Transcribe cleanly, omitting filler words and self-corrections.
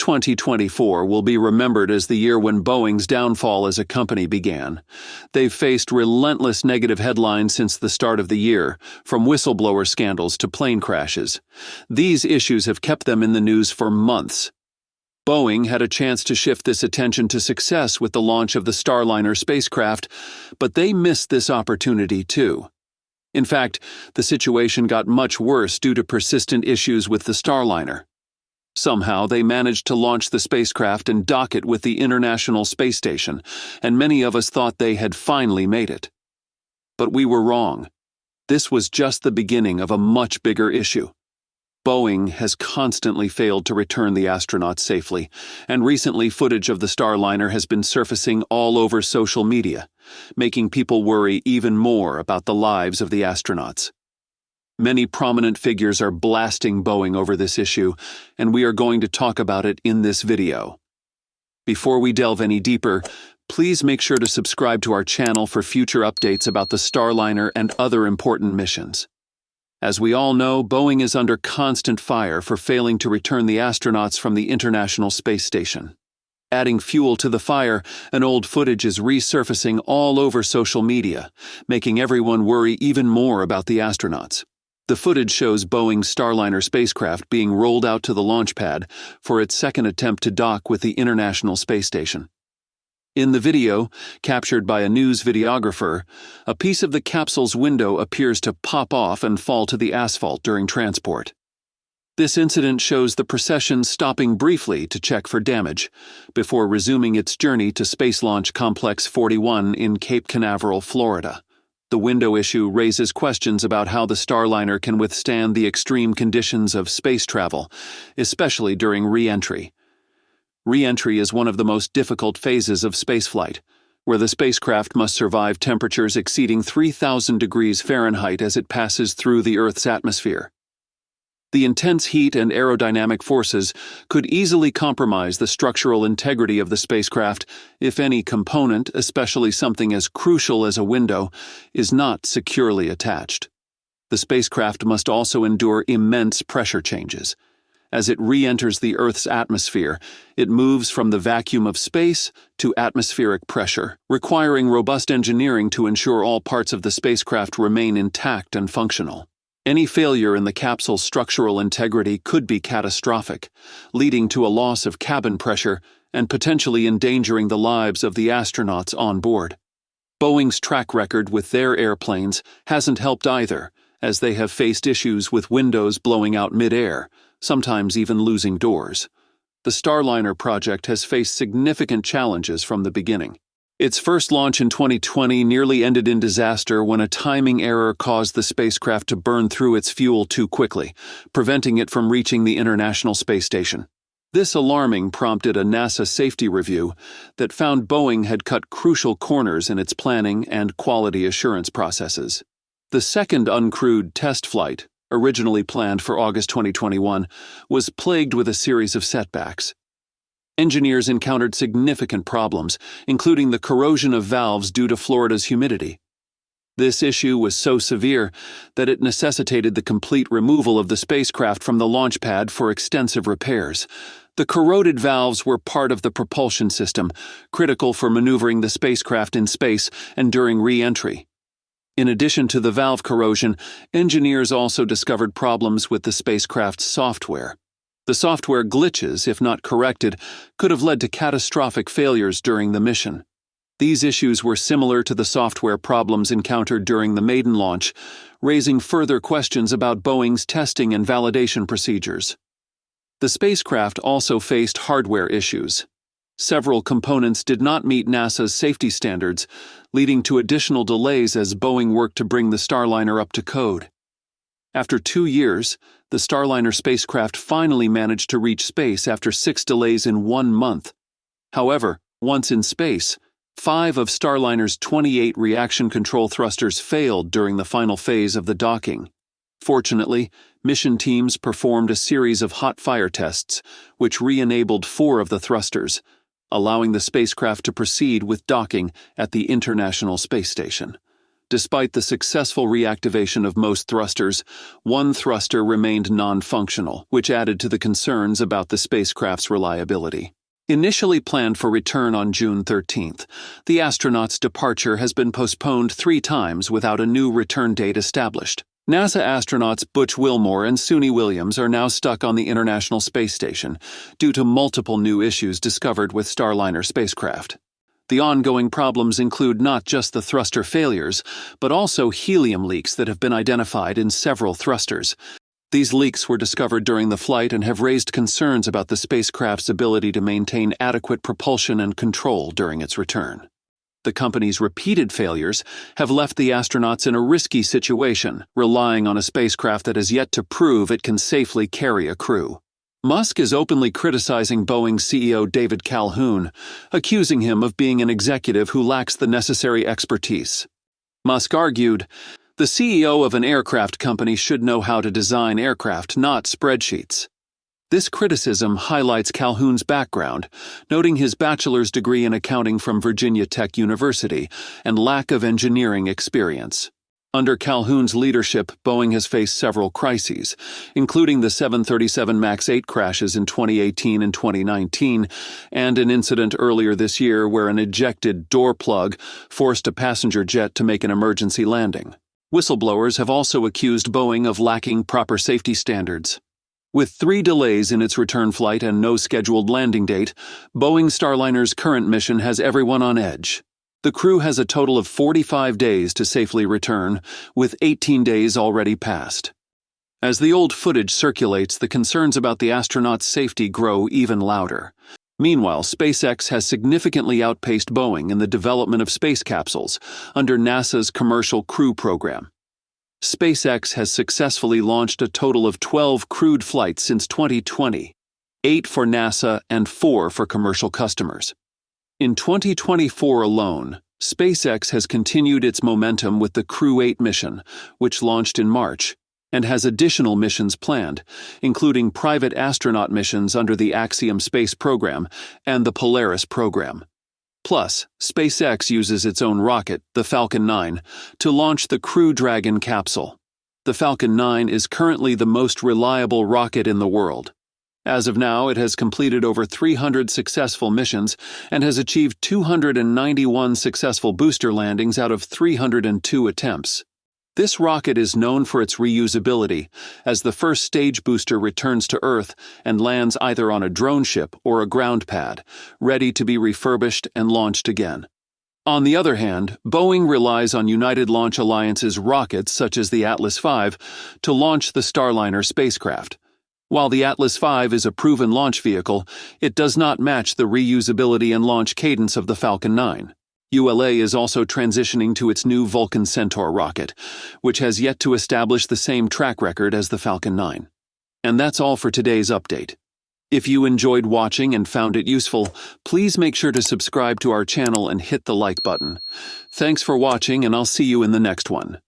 2024 will be remembered as the year when Boeing's downfall as a company began. They've faced relentless negative headlines since the start of the year, from whistleblower scandals to plane crashes. These issues have kept them in the news for months. Boeing had a chance to shift this attention to success with the launch of the Starliner spacecraft, but they missed this opportunity too. In fact, the situation got much worse due to persistent issues with the Starliner. Somehow, they managed to launch the spacecraft and dock it with the International Space Station, and many of us thought they had finally made it. But we were wrong. This was just the beginning of a much bigger issue. Boeing has constantly failed to return the astronauts safely, and recently footage of the Starliner has been surfacing all over social media, making people worry even more about the lives of the astronauts. Many prominent figures are blasting Boeing over this issue, and we are going to talk about it in this video. Before we delve any deeper, please make sure to subscribe to our channel for future updates about the Starliner and other important missions. As we all know, Boeing is under constant fire for failing to return the astronauts from the International Space Station. Adding fuel to the fire, an old footage is resurfacing all over social media, making everyone worry even more about the astronauts. The footage shows Boeing's Starliner spacecraft being rolled out to the launch pad for its second attempt to dock with the International Space Station. In the video, captured by a news videographer, a piece of the capsule's window appears to pop off and fall to the asphalt during transport. This incident shows the procession stopping briefly to check for damage, before resuming its journey to Space Launch Complex 41 in Cape Canaveral, Florida. The window issue raises questions about how the Starliner can withstand the extreme conditions of space travel, especially during re-entry. Re-entry is one of the most difficult phases of spaceflight, where the spacecraft must survive temperatures exceeding 3,000 degrees Fahrenheit as it passes through the Earth's atmosphere. The intense heat and aerodynamic forces could easily compromise the structural integrity of the spacecraft if any component, especially something as crucial as a window, is not securely attached. The spacecraft must also endure immense pressure changes. As it re-enters the Earth's atmosphere, it moves from the vacuum of space to atmospheric pressure, requiring robust engineering to ensure all parts of the spacecraft remain intact and functional. Any failure in the capsule's structural integrity could be catastrophic, leading to a loss of cabin pressure and potentially endangering the lives of the astronauts on board. Boeing's track record with their airplanes hasn't helped either, as they have faced issues with windows blowing out mid-air, sometimes even losing doors. The Starliner project has faced significant challenges from the beginning. Its first launch in 2020 nearly ended in disaster when a timing error caused the spacecraft to burn through its fuel too quickly, preventing it from reaching the International Space Station. This alarming prompted a NASA safety review that found Boeing had cut crucial corners in its planning and quality assurance processes. The second uncrewed test flight, originally planned for August 2021, was plagued with a series of setbacks. Engineers encountered significant problems, including the corrosion of valves due to Florida's humidity. This issue was so severe that it necessitated the complete removal of the spacecraft from the launch pad for extensive repairs. The corroded valves were part of the propulsion system, critical for maneuvering the spacecraft in space and during re-entry. In addition to the valve corrosion, engineers also discovered problems with the spacecraft's software. The software glitches, if not corrected, could have led to catastrophic failures during the mission. These issues were similar to the software problems encountered during the maiden launch, raising further questions about Boeing's testing and validation procedures. The spacecraft also faced hardware issues. Several components did not meet NASA's safety standards, leading to additional delays as Boeing worked to bring the Starliner up to code. After 2 years, the Starliner spacecraft finally managed to reach space after 6 delays in 1 month. However, once in space, 5 of Starliner's 28 reaction control thrusters failed during the final phase of the docking. Fortunately, mission teams performed a series of hot fire tests, which re-enabled 4 of the thrusters, allowing the spacecraft to proceed with docking at the International Space Station. Despite the successful reactivation of most thrusters, one thruster remained non-functional, which added to the concerns about the spacecraft's reliability. Initially planned for return on June 13th, the astronaut's departure has been postponed 3 times without a new return date established. NASA astronauts Butch Wilmore and Suni Williams are now stuck on the International Space Station due to multiple new issues discovered with Starliner spacecraft. The ongoing problems include not just the thruster failures, but also helium leaks that have been identified in several thrusters. These leaks were discovered during the flight and have raised concerns about the spacecraft's ability to maintain adequate propulsion and control during its return. The company's repeated failures have left the astronauts in a risky situation, relying on a spacecraft that has yet to prove it can safely carry a crew. Musk is openly criticizing Boeing CEO David Calhoun, accusing him of being an executive who lacks the necessary expertise. Musk argued, "The CEO of an aircraft company should know how to design aircraft, not spreadsheets." This criticism highlights Calhoun's background, noting his bachelor's degree in accounting from Virginia Tech University and lack of engineering experience. Under Calhoun's leadership, Boeing has faced several crises, including the 737 MAX 8 crashes in 2018 and 2019, and an incident earlier this year where an ejected door plug forced a passenger jet to make an emergency landing. Whistleblowers have also accused Boeing of lacking proper safety standards. With 3 delays in its return flight and no scheduled landing date, Boeing Starliner's current mission has everyone on edge. The crew has a total of 45 days to safely return, with 18 days already passed. As the old footage circulates, the concerns about the astronauts' safety grow even louder. Meanwhile, SpaceX has significantly outpaced Boeing in the development of space capsules under NASA's Commercial Crew Program. SpaceX has successfully launched a total of 12 crewed flights since 2020, 8 for NASA and 4 for commercial customers. In 2024 alone, SpaceX has continued its momentum with the Crew 8 mission, which launched in March, and has additional missions planned, including private astronaut missions under the Axiom space program and the Polaris program. Plus, SpaceX uses its own rocket, the Falcon 9, to launch the Crew Dragon capsule. The Falcon 9 is currently the most reliable rocket in the world. As of now, it has completed over 300 successful missions and has achieved 291 successful booster landings out of 302 attempts. This rocket is known for its reusability, as the first stage booster returns to Earth and lands either on a drone ship or a ground pad, ready to be refurbished and launched again. On the other hand, Boeing relies on United Launch Alliance's rockets, such as the Atlas V, to launch the Starliner spacecraft. While the Atlas V is a proven launch vehicle, it does not match the reusability and launch cadence of the Falcon 9. ULA is also transitioning to its new Vulcan Centaur rocket, which has yet to establish the same track record as the Falcon 9. And that's all for today's update. If you enjoyed watching and found it useful, please make sure to subscribe to our channel and hit the like button. Thanks for watching, and I'll see you in the next one.